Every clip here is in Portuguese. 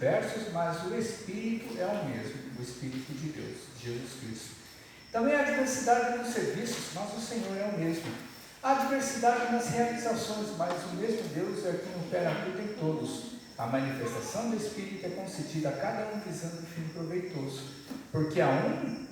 versos, mas o Espírito é o mesmo, o Espírito de Deus, Jesus Cristo. Também há diversidade nos serviços, mas o Senhor é o mesmo. Há diversidade nas realizações, mas o mesmo Deus é quem opera tudo em todos. A manifestação do Espírito é concedida a cada um visando o fim proveitoso, porque a um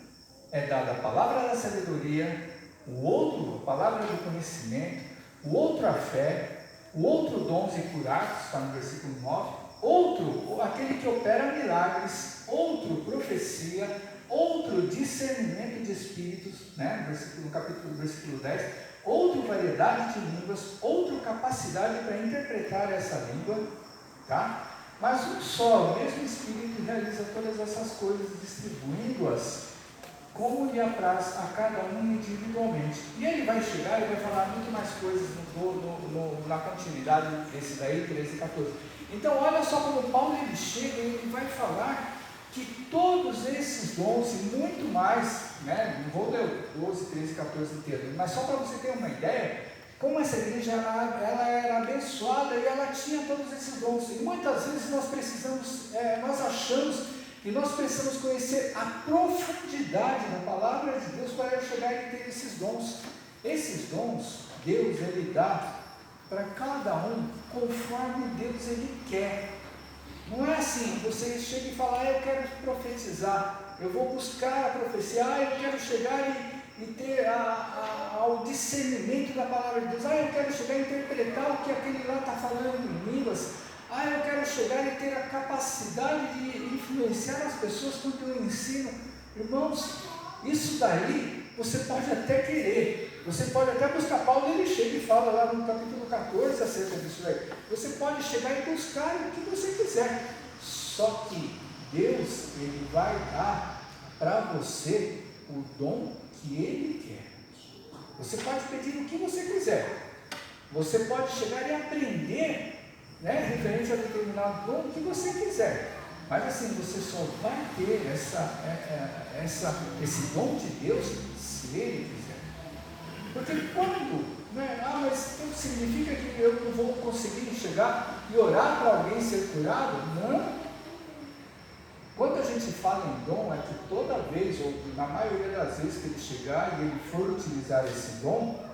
é dada a palavra da sabedoria, o outro a palavra do conhecimento, o outro a fé, o outro dons e curar, está no versículo 9, outro aquele que opera milagres, outro profecia, outro discernimento de espíritos, né? Versículo 10, outro variedade de línguas, outro capacidade para interpretar essa língua, tá? Mas um só, o mesmo Espírito realiza todas essas coisas, distribuindo-as como lhe apraz a cada um individualmente. E ele vai chegar e vai falar muito mais coisas na continuidade desse daí, 13 e 14. Então olha só como Paulo ele chega e ele vai falar que todos esses dons e muito mais, né? Não vou ler 12, 13, 14 inteiro, mas só para você ter uma ideia, como essa igreja ela era abençoada e ela tinha todos esses dons. E muitas vezes nós achamos que nós precisamos conhecer a profundidade da palavra de Deus para chegar e ter esses dons. Esses dons, Deus ele dá para cada um conforme Deus ele quer. Não é assim, você chega e fala, eu quero profetizar, eu vou buscar a profecia, eu quero chegar e ter ao discernimento da palavra de Deus, eu quero chegar e interpretar o que aquele lá está falando em línguas, eu quero chegar e ter a capacidade de influenciar as pessoas com o que eu ensino. Irmãos, isso daí você pode até querer, você pode até buscar. Paulo ele chega e fala lá no capítulo 14 acerca disso daí. Você pode chegar e buscar o que você quiser, só que Deus ele vai dar para você o dom que ele quer. Você pode pedir o que você quiser, você pode chegar e aprender, né, referente a determinado dom, o que você quiser, mas assim, você só vai ter esse dom de Deus se ele quiser. Porque quando, né, mas então significa que eu não vou conseguir chegar e orar para alguém ser curado? Não. Quando a gente fala em dom, é que toda vez, ou na maioria das vezes que ele chegar e ele for utilizar esse dom,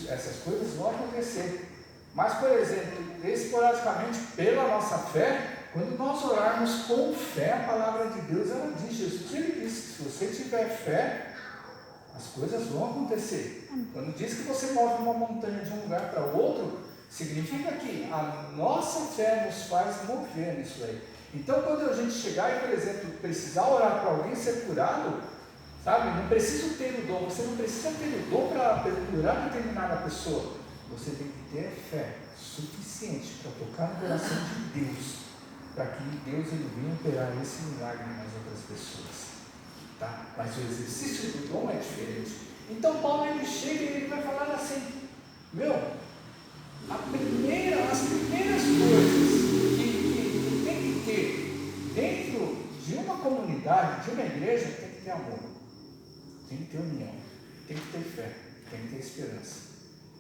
essas coisas vão acontecer. Mas, por exemplo, esporadicamente, pela nossa fé, quando nós orarmos com fé, a palavra de Deus, ela diz, Jesus, ele disse que se você tiver fé, as coisas vão acontecer. Quando diz que você move uma montanha de um lugar para o outro, significa que a nossa fé nos faz mover nisso aí. Então, quando a gente chegar e, por exemplo, precisar orar para alguém ser curado, sabe, não precisa ter o dom, você não precisa ter o dom para curar determinada pessoa. Você tem que ter fé suficiente para tocar no coração de Deus, para que Deus ele venha operar esse milagre nas outras pessoas, tá? Mas o exercício do dom é diferente. Então Paulo ele chega e ele vai falar assim, as primeiras coisas que tem que ter dentro de uma comunidade, de uma igreja, tem que ter amor, tem que ter união, tem que ter fé, tem que ter esperança.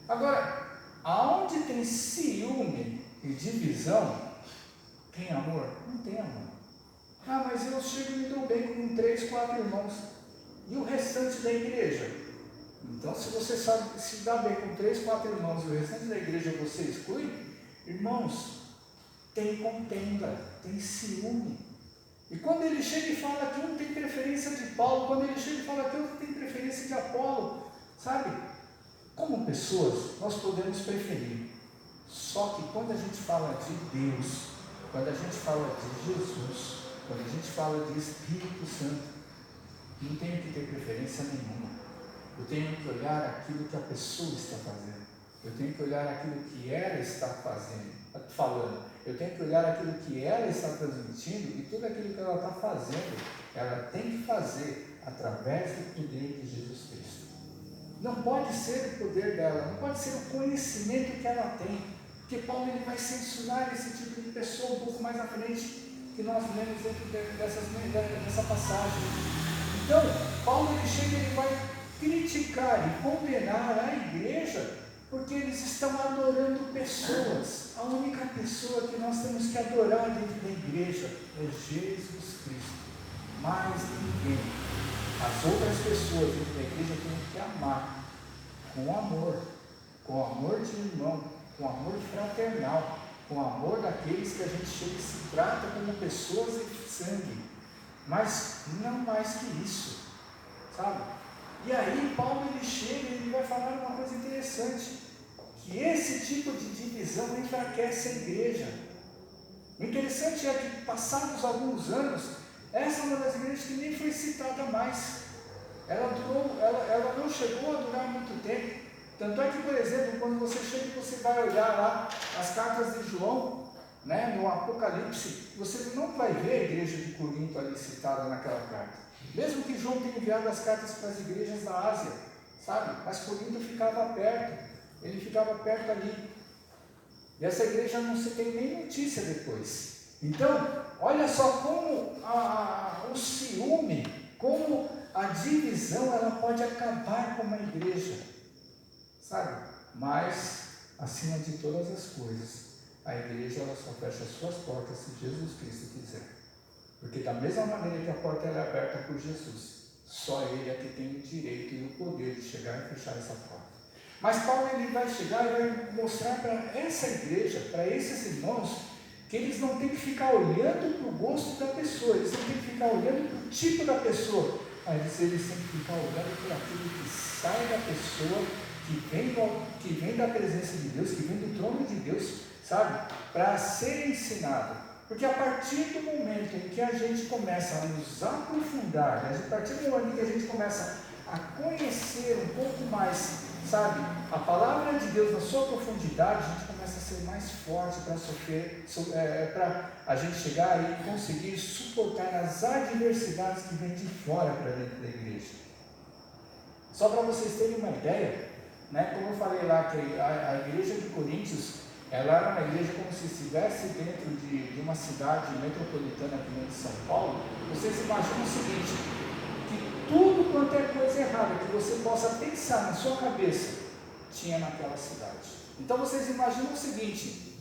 Agora, aonde tem ciúme e divisão, tem amor? Não tem amor. Mas eu chego e me dou bem com 3, 4 irmãos. E o restante da igreja? Então, se você sabe se dá bem com 3, 4 irmãos e o restante da igreja você exclui, irmãos, tem contenda, tem ciúme. E quando ele chega e fala que um tem preferência de Paulo, quando ele chega e fala que outro tem preferência de Apolo, sabe? Como pessoas, nós podemos preferir. Só que quando a gente fala de Deus, quando a gente fala de Jesus, quando a gente fala de Espírito Santo, não tenho que ter preferência nenhuma. Eu tenho que olhar aquilo que a pessoa está fazendo. Eu tenho que olhar aquilo que ela está falando. Eu tenho que olhar aquilo que ela está transmitindo e tudo aquilo que ela está fazendo, ela tem que fazer através do poder de Jesus Cristo. Não pode ser o poder dela, não pode ser o conhecimento que ela tem, porque Paulo ele vai censurar esse tipo de pessoa um pouco mais à frente, que nós lemos dentro dessa passagem. Então, Paulo ele chega e ele vai criticar e condenar a igreja Porque eles estão adorando pessoas. A única pessoa que nós temos que adorar dentro da igreja é Jesus Cristo. Mais ninguém. As outras pessoas dentro da igreja temos que amar com amor de irmão, com amor fraternal, com amor daqueles que a gente chega e se trata como pessoas de sangue, mas não mais que isso, sabe? E aí Paulo ele chega e ele vai falar uma coisa interessante, que esse tipo de divisão enfraquece a igreja. O interessante é que, passados alguns anos, essa é uma das igrejas que nem foi citada mais. Ela não chegou a durar muito tempo. Tanto é que, por exemplo, quando você chega e você vai olhar lá as cartas de João, né, no Apocalipse, você não vai ver a igreja de Corinto ali citada naquela carta. Mesmo que João tenha enviado as cartas para as igrejas da Ásia, sabe? Mas Corinto ficava perto, ele ficava perto ali. E essa igreja não se tem nem notícia depois. Então, olha só como o ciúme, como a divisão, ela pode acabar com uma igreja, sabe? Mas, acima de todas as coisas, a igreja ela só fecha as suas portas se Jesus Cristo quiser. Porque da mesma maneira que a porta é aberta por Jesus, só Ele é que tem o direito e o poder de chegar e fechar essa porta. Mas Paulo ele vai chegar e vai mostrar para essa igreja, para esses irmãos, que eles não têm que ficar olhando para o gosto da pessoa, eles não têm que ficar olhando para o tipo da pessoa, mas eles têm que ficar olhando para aquilo que sai da pessoa, que vem da presença de Deus, que vem do trono de Deus, sabe? Para ser ensinado. Porque a partir do momento em que a gente começa a nos aprofundar, a partir do momento em que a gente começa a conhecer um pouco mais, sabe, a palavra de Deus na sua profundidade, a gente começa a ser mais forte para sofrer, para a gente chegar e conseguir suportar as adversidades que vêm de fora para dentro da igreja. Só para vocês terem uma ideia, né, como eu falei lá, que a igreja de Coríntios, ela era uma igreja como se estivesse dentro de uma cidade metropolitana que nem de São Paulo. Vocês imaginam o seguinte, que tudo quanto é coisa errada que você possa pensar na sua cabeça, tinha naquela cidade. Então vocês imaginam o seguinte,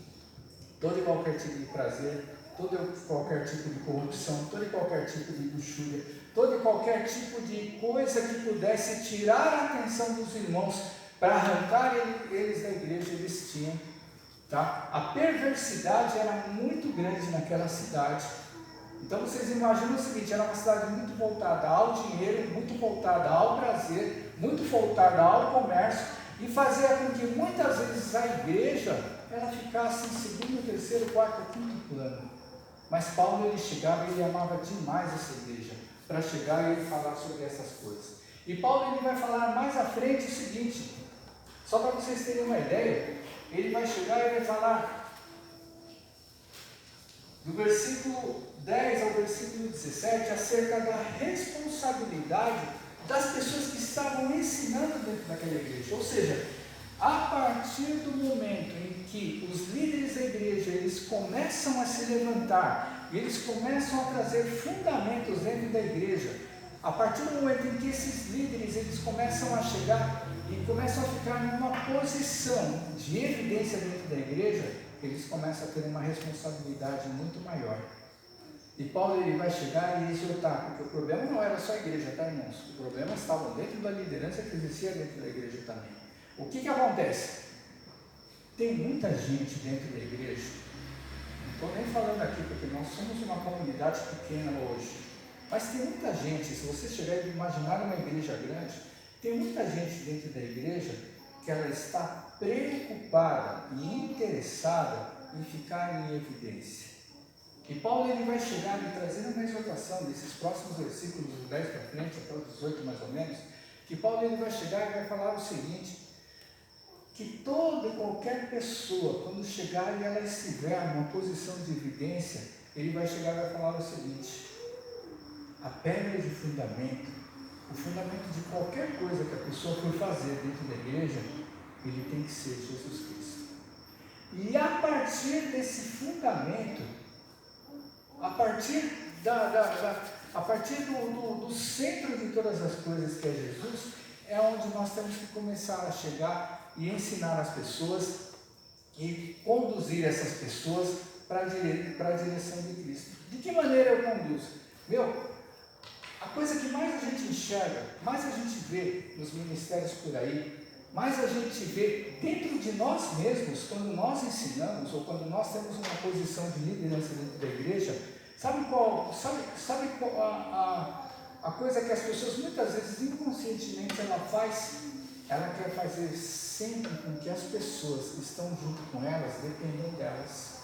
todo e qualquer tipo de prazer, todo e qualquer tipo de corrupção, todo e qualquer tipo de luxúria, todo e qualquer tipo de coisa que pudesse tirar a atenção dos irmãos para arrancar eles da igreja, eles tinham. Tá? A perversidade era muito grande naquela cidade. Então vocês imaginam o seguinte, era uma cidade muito voltada ao dinheiro, muito voltada ao prazer, muito voltada ao comércio, e fazia com que muitas vezes a igreja ela ficasse em segundo, terceiro, quarto, quinto plano. Mas Paulo ele chegava e ele amava demais essa igreja, para chegar e ele falar sobre essas coisas. E Paulo ele vai falar mais à frente o seguinte, só para vocês terem uma ideia, ele vai chegar e vai falar do versículo 10 ao versículo 17 acerca da responsabilidade das pessoas que estavam ensinando dentro daquela igreja. Ou seja, a partir do momento em que os líderes da igreja eles começam a se levantar, eles começam a trazer fundamentos dentro da igreja, a partir do momento em que esses líderes eles começam a chegar e começam a ficar numa posição de evidência dentro da igreja, eles começam a ter uma responsabilidade muito maior. E Paulo ele vai chegar e exortar, porque o problema não era só a igreja, tá, irmãos? O problema estava dentro da liderança que existia dentro da igreja também. O que acontece? Tem muita gente dentro da igreja, não estou nem falando aqui porque nós somos uma comunidade pequena hoje, mas tem muita gente, se você chegar e imaginar uma igreja grande, tem muita gente dentro da igreja que ela está preocupada e interessada em ficar em evidência. E Paulo ele vai chegar e trazer uma exortação desses próximos versículos, dos 10 para frente, até os 18 mais ou menos, que Paulo ele vai chegar e vai falar o seguinte, que toda e qualquer pessoa, quando chegar e ela estiver numa posição de evidência, ele vai chegar e vai falar o seguinte, a pedra de fundamento, o fundamento de qualquer coisa que a pessoa for fazer dentro da igreja, ele tem que ser Jesus Cristo. E a partir desse fundamento, a partir do centro de todas as coisas que é Jesus, é onde nós temos que começar a chegar e ensinar as pessoas e conduzir essas pessoas para a direção de Cristo. De que maneira eu conduzo? A coisa que mais a gente enxerga, mais a gente vê nos ministérios por aí, mais a gente vê dentro de nós mesmos, quando nós ensinamos ou quando nós temos uma posição de liderança dentro da igreja, sabe qual a coisa que as pessoas muitas vezes inconscientemente ela faz? Ela quer fazer sempre com que as pessoas que estão junto com elas dependam delas.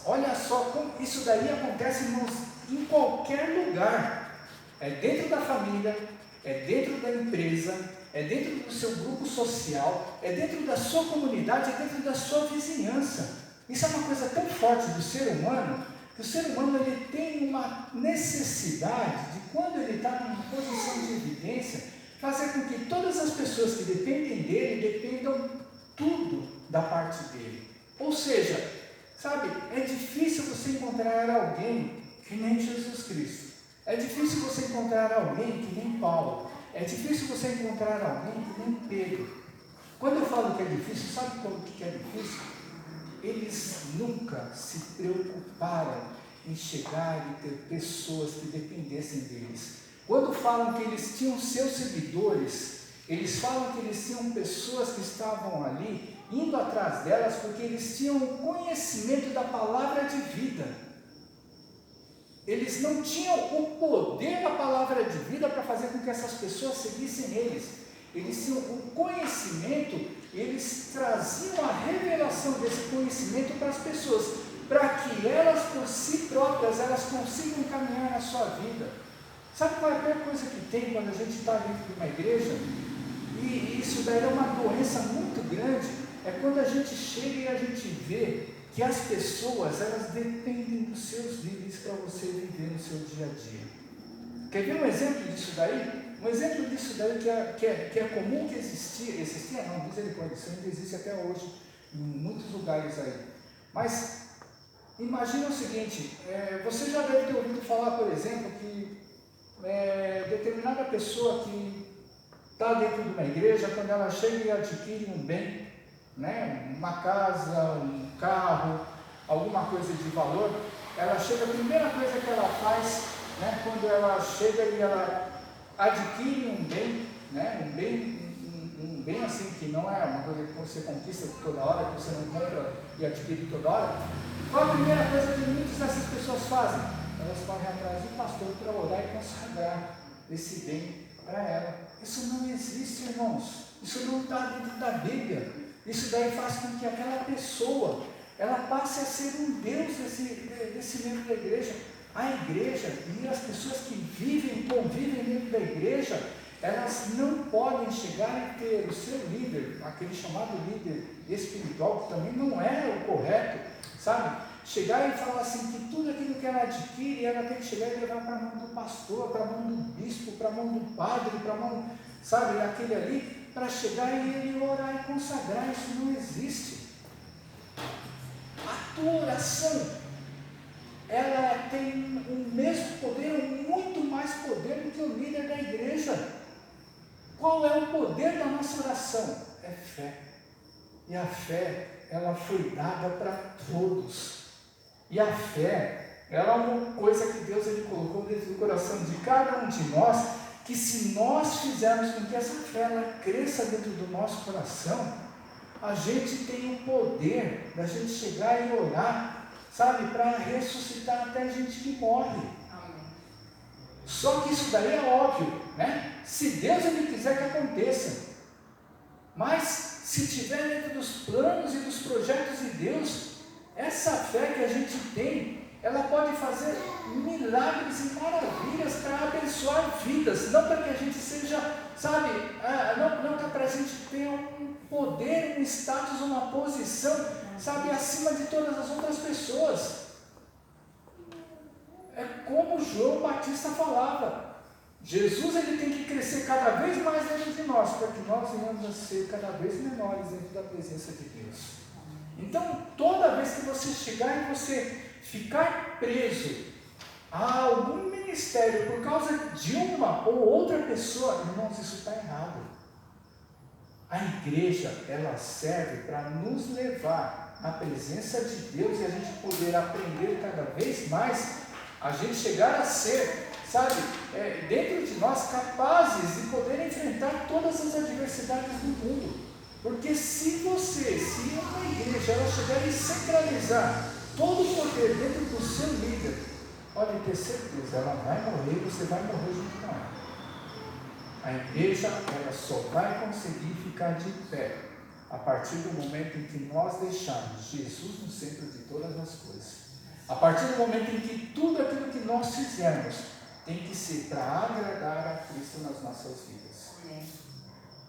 Olha só como isso daí acontece, irmãos, em qualquer lugar. É dentro da família, é dentro da empresa, é dentro do seu grupo social, é dentro da sua comunidade, é dentro da sua vizinhança. Isso é uma coisa tão forte do ser humano, que o ser humano ele tem uma necessidade de, quando ele está numa posição de evidência, fazer com que todas as pessoas que dependem dele, dependam tudo da parte dele. Ou seja, sabe, é difícil você encontrar alguém que nem Jesus Cristo. É difícil você encontrar alguém que nem Paulo. É difícil você encontrar alguém que nem Pedro. Quando eu falo que é difícil, sabe como que é difícil? Eles nunca se preocuparam em chegar e ter pessoas que dependessem deles. Quando falam que eles tinham seus seguidores, eles falam que eles tinham pessoas que estavam ali indo atrás delas porque eles tinham o conhecimento da palavra de vida. Eles não tinham o poder da palavra de vida para fazer com que essas pessoas seguissem eles. Eles tinham o conhecimento, eles traziam a revelação desse conhecimento para as pessoas, para que elas por si próprias, elas consigam caminhar na sua vida. Sabe qual é a pior coisa que tem quando a gente está dentro de uma igreja? E isso daí é uma doença muito grande, é quando a gente chega e a gente vê que as pessoas, elas dependem dos seus líderes para você viver no seu dia a dia. Quer ver um exemplo disso daí? Um exemplo disso daí que é comum que existia não, misericórdia, isso ainda existe até hoje, em muitos lugares aí. Mas, imagina o seguinte, você já deve ter ouvido falar, por exemplo, que determinada pessoa que está dentro de uma igreja, quando ela chega e adquire um bem, né, uma casa, um carro, alguma coisa de valor, ela chega, a primeira coisa que ela faz, né, quando ela chega e ela adquire um bem, né, um bem assim, que não é uma coisa que você conquista toda hora, que você não compra e adquire toda hora, qual a primeira coisa que muitas dessas pessoas fazem? Elas correm atrás do pastor para orar e consagrar esse bem para ela. Isso não existe, irmãos, isso não está dentro da Bíblia. Isso daí faz com que aquela pessoa, ela passe a ser um Deus desse membro da igreja. A igreja e as pessoas que convivem dentro da igreja, elas não podem chegar e ter o seu líder, aquele chamado líder espiritual, que também não é o correto, sabe? Chegar e falar assim, que tudo aquilo que ela adquire, ela tem que chegar e levar para a mão do pastor, para a mão do bispo, para a mão do padre, para a mão, sabe, aquele ali, para chegar e ele orar e consagrar. Isso não existe. A tua oração, ela tem o mesmo poder, ou muito mais poder do que o líder da igreja. Qual é o poder da nossa oração? É fé. E a fé, ela foi dada para todos. E a fé, ela é uma coisa que Deus ele colocou dentro do coração de cada um de nós, que se nós fizermos com que essa fé ela cresça dentro do nosso coração, a gente tem o poder da gente chegar e orar, sabe, para ressuscitar até gente que morre. Amém. Só que isso daí é óbvio, né? Se Deus ele quiser que aconteça, mas se tiver dentro dos planos e dos projetos de Deus, essa fé que a gente tem, ela pode fazer milagres e maravilhas para abençoar vidas, não para que a gente seja, sabe, não para a gente ter um poder, um status, uma posição, sabe, acima de todas as outras pessoas. É como João Batista falava, Jesus ele tem que crescer cada vez mais dentro de nós, para que nós venhamos a ser cada vez menores dentro da presença de Deus. Então, toda vez que você chegar e você ficar preso a algum ministério por causa de uma ou outra pessoa, irmãos, isso está errado. A igreja, ela serve para nos levar à presença de Deus e a gente poder aprender cada vez mais, a gente chegar a ser, sabe, dentro de nós capazes de poder enfrentar todas as adversidades do mundo. Porque se uma igreja, ela chegar e centralizar todo o poder dentro do seu líder, pode ter certeza, ela vai morrer e você vai morrer junto com ela. A igreja, ela só vai conseguir ficar de pé a partir do momento em que nós deixarmos Jesus no centro de todas as coisas. A partir do momento em que tudo aquilo que nós fizermos tem que ser para agradar a Cristo nas nossas vidas.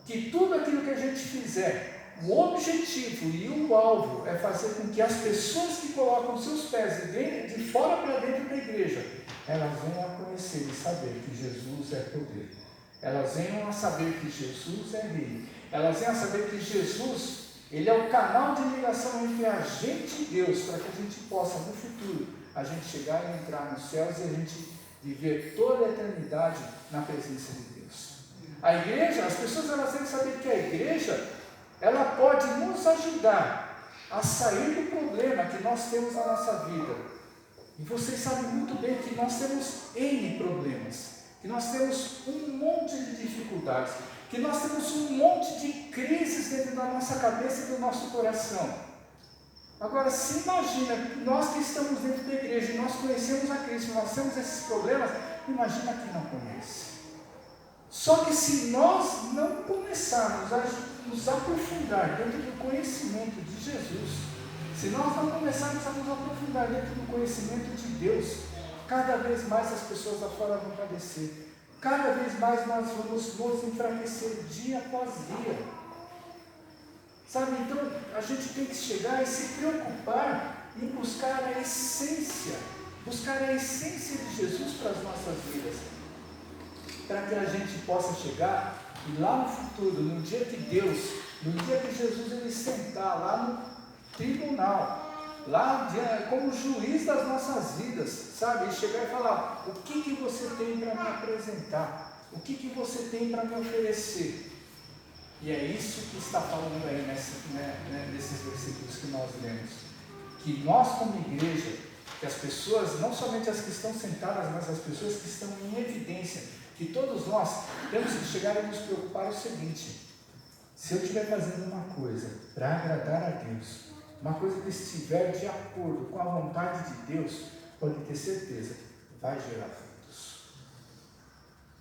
Que tudo aquilo que a gente fizer, o objetivo e o alvo é fazer com que as pessoas que colocam seus pés de fora para dentro da igreja, elas venham a conhecer e saber que Jesus é poder. Elas venham a saber que Jesus é Rei. Elas venham a saber que Jesus, Ele é o canal de ligação entre a gente e Deus, para que a gente possa, no futuro, a gente chegar e entrar nos céus e a gente viver toda a eternidade na presença de Deus. A igreja, as pessoas elas têm que saber que a igreja, ela pode nos ajudar a sair do problema que nós temos na nossa vida. E vocês sabem muito bem que nós temos N problemas. Que nós temos um monte de dificuldades, que nós temos um monte de crises dentro da nossa cabeça e do nosso coração. Agora, se imagina, nós que estamos dentro da igreja, nós conhecemos a Cristo, nós temos esses problemas, imagina quem não conhece. Só que se nós não começarmos a nos aprofundar dentro do conhecimento de Jesus, se nós não começarmos a nos aprofundar dentro do conhecimento de Deus, cada vez mais as pessoas lá fora vão padecer. Cada vez mais nós vamos nos enfraquecer dia após dia. Sabe, então a gente tem que chegar e se preocupar em buscar a essência de Jesus para as nossas vidas. Para que a gente possa chegar e lá no futuro, no dia que Jesus ele sentar lá no tribunal, lá como juiz das nossas vidas, sabe? E chegar e falar, o que você tem para me apresentar? O que você tem para me oferecer? E é isso que está falando aí nesses versículos que nós lemos. Que nós como igreja, que as pessoas, não somente as que estão sentadas, mas as pessoas que estão em evidência, que todos nós temos que chegar e nos preocupar o seguinte: se eu estiver fazendo uma coisa para agradar a Deus, uma coisa que estiver de acordo com a vontade de Deus, pode ter certeza, vai gerar frutos.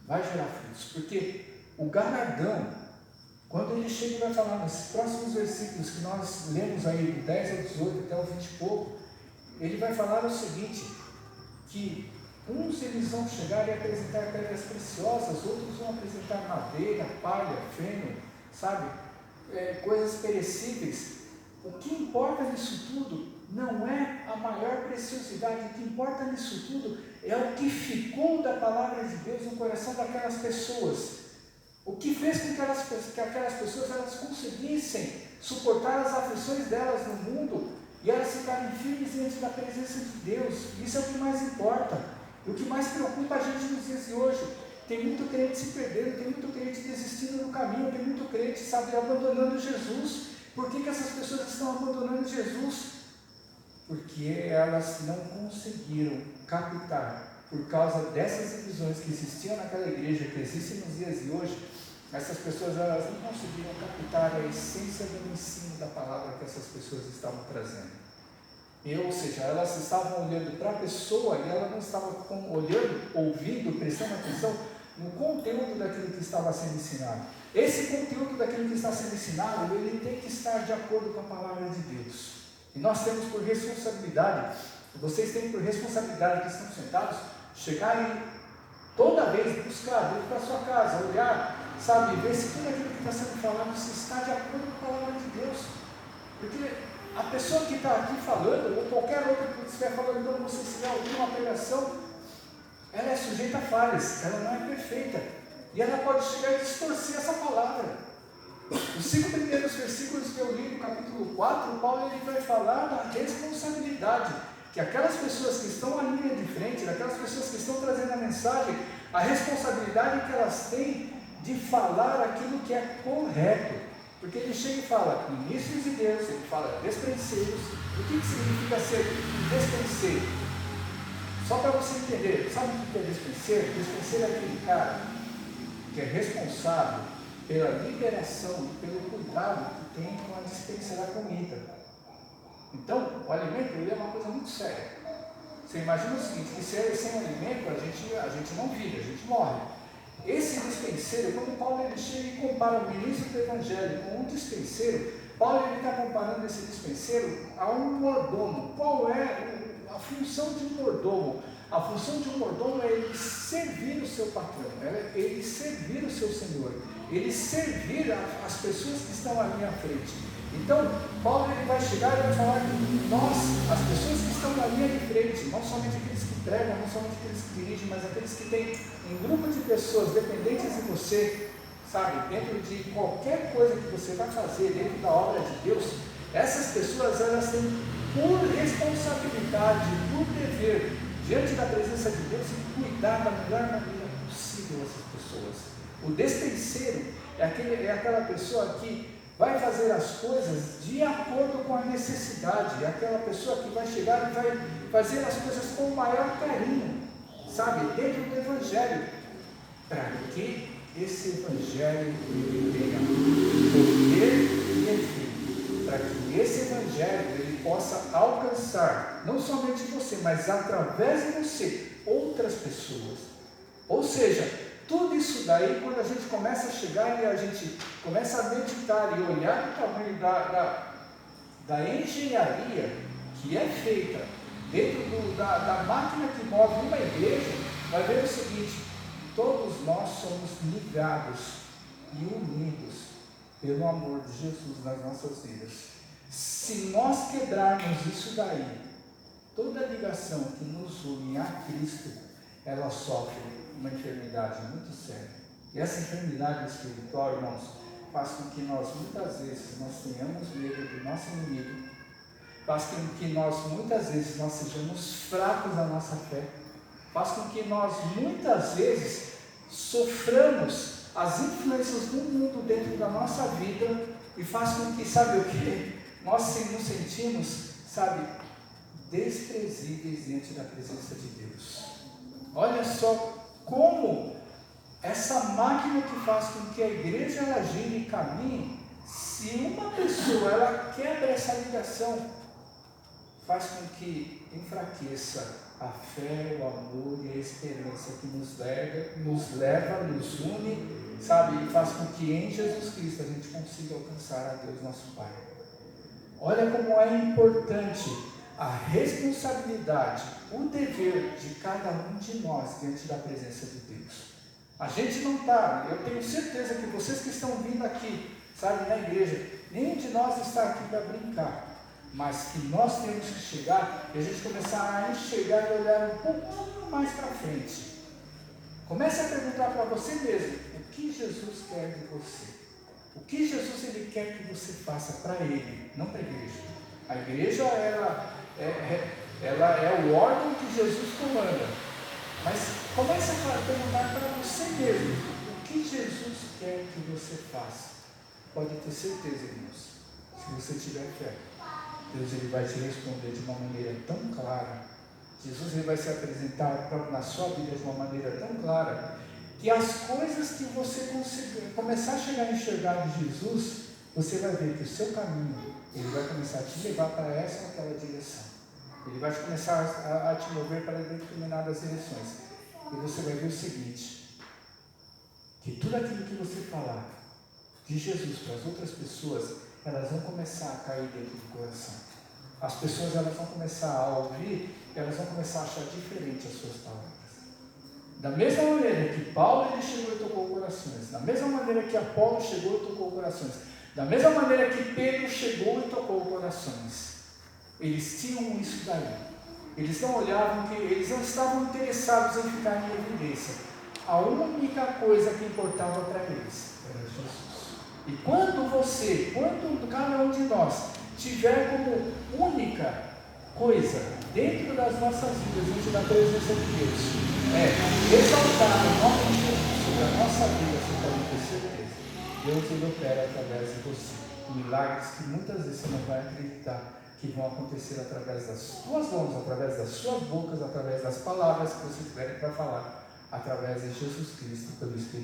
Vai gerar frutos, porque o galardão, quando ele chega e vai falar nos próximos versículos que nós lemos aí, do 10 ao 18 até o 20 e pouco, ele vai falar o seguinte, que uns eles vão chegar e apresentar pedras preciosas, outros vão apresentar madeira, palha, feno, sabe? Coisas perecíveis. O que importa nisso tudo não é a maior preciosidade, o que importa nisso tudo é o que ficou da palavra de Deus no coração daquelas pessoas. O que fez com que aquelas pessoas elas conseguissem suportar as aflições delas no mundo e elas ficarem firmes diante da presença de Deus. Isso é o que mais importa. E o que mais preocupa a gente nos dias de hoje. Tem muito crente se perdendo, tem muito crente desistindo do caminho, tem muito crente, sabe, abandonando Jesus. Por que essas pessoas estão abandonando Jesus? Porque elas não conseguiram captar, por causa dessas divisões que existiam naquela igreja, que existem nos dias de hoje, essas pessoas elas não conseguiram captar a essência do ensino da palavra que essas pessoas estavam trazendo. Ou seja, elas estavam olhando para a pessoa e elas não estavam olhando, ouvindo, prestando atenção no conteúdo daquilo que estava sendo ensinado. Esse conteúdo daquilo que está sendo ensinado, ele tem que estar de acordo com a palavra de Deus. E nós temos por responsabilidade, vocês têm por responsabilidade que estão sentados, chegarem toda vez, buscar dentro da sua casa, olhar, sabe, ver se tudo aquilo que está sendo falado se está de acordo com a palavra de Deus. Porque a pessoa que está aqui falando, ou qualquer outra que estiver falando, quando você estiver ouvindo uma pregação, ela é sujeita a falhas, ela não é perfeita. E ela pode chegar e distorcer essa palavra. Os 5 primeiros versículos que eu li no capítulo 4, Paulo ele vai falar da responsabilidade, que aquelas pessoas que estão à linha de frente, daquelas pessoas que estão trazendo a mensagem, a responsabilidade que elas têm de falar aquilo que é correto. Porque ele chega e fala ministros de Deus, ele fala despenseiros. O que significa ser despenseiro? Só para você entender, sabe o que é despenseiro? Despenseiro é aquele cara que é responsável pela liberação, pelo cuidado que tem com a dispensa da comida. Então, o alimento ele é uma coisa muito séria. Você imagina o seguinte, que sem alimento a gente não vive, a gente morre. Esse dispenseiro, quando Paulo ele chega e compara o ministro do Evangelho com um dispenseiro, Paulo está comparando esse dispenseiro a um mordomo. Qual é a função de um mordomo? A função de um mordomo é ele servir o seu patrão, é ele servir o seu senhor, ele servir as pessoas que estão ali à frente. Então, Paulo ele vai chegar e vai falar que nós, as pessoas que estão na linha de frente, não somente aqueles que pregam, não somente aqueles que dirigem, mas aqueles que têm um grupo de pessoas dependentes de você, sabe, dentro de qualquer coisa que você vai fazer, dentro da obra de Deus, essas pessoas elas têm por responsabilidade, por dever, diante da presença de Deus, e cuidar da melhor maneira possível essas pessoas. O despenseiro é aquela pessoa que vai fazer as coisas de acordo com a necessidade, é aquela pessoa que vai chegar e vai fazer as coisas com o maior carinho, sabe, dentro do Evangelho, para que esse Evangelho tenha poder e efeito, para que esse Evangelho ele possa alcançar, não somente você, mas através de você, outras pessoas. Ou seja, tudo isso daí, quando a gente começa a chegar e a gente começa a meditar e olhar o tamanho da engenharia que é feita dentro da máquina que move uma igreja, vai ver o seguinte: todos nós somos ligados e unidos pelo amor de Jesus nas nossas vidas. Se nós quebrarmos isso daí, toda ligação que nos une a Cristo, ela sofre uma enfermidade muito séria. E essa enfermidade espiritual, irmãos, faz com que nós muitas vezes nós tenhamos medo do nosso inimigo, faz com que nós muitas vezes nós sejamos fracos na nossa fé, faz com que nós muitas vezes soframos as influências do mundo dentro da nossa vida e faz com que, sabe o que? Nós nos sentimos, sabe, desprezíveis diante da presença de Deus. Olha só como essa máquina que faz com que a igreja ela gire e caminhe, se uma pessoa ela quebra essa ligação, faz com que enfraqueça a fé, o amor e a esperança que nos leva, nos une, sabe, e faz com que em Jesus Cristo a gente consiga alcançar a Deus nosso Pai. Olha como é importante a responsabilidade, o dever de cada um de nós diante da presença de Deus. A gente não está, eu tenho certeza que vocês que estão vindo aqui, sabe, na igreja, nenhum de nós está aqui para brincar, mas que nós temos que chegar e a gente começar a enxergar e olhar um pouco mais para frente. Comece a perguntar para você mesmo, o que Jesus quer de você? O que Jesus ele quer que você faça para Ele, não para a igreja. A igreja, ela é o órgão que Jesus comanda. Mas comece a perguntar para você mesmo, o que Jesus quer que você faça? Pode ter certeza, irmãos, se você tiver fé, Deus ele vai te responder de uma maneira tão clara. Jesus ele vai se apresentar na sua vida de uma maneira tão clara, que as coisas que você começar a chegar a enxergar de Jesus, você vai ver que o seu caminho, ele vai começar a te levar para essa ou aquela direção. Ele vai começar a te mover para determinadas direções. E você vai ver o seguinte, que tudo aquilo que você falar de Jesus para as outras pessoas, elas vão começar a cair dentro do coração. As pessoas elas vão começar a ouvir, elas vão começar a achar diferente as suas palavras. Da mesma maneira que Paulo ele chegou e tocou corações, da mesma maneira que Apolo chegou e tocou corações, da mesma maneira que Pedro chegou e tocou corações, eles tinham isso daí. Eles não olhavam, eles não estavam interessados em ficar em evidência. A única coisa que importava para eles era Jesus. E quando cada um de nós tiver como única coisa dentro das nossas vidas, diante da presença de Deus, é exaltar o nome de Jesus sobre a nossa vida, você pode ter certeza. Deus ele opera através de você. Milagres que muitas vezes você não vai acreditar que vão acontecer através das suas mãos, através das suas bocas, através das palavras que você tiver para falar, através de Jesus Cristo, pelo Espírito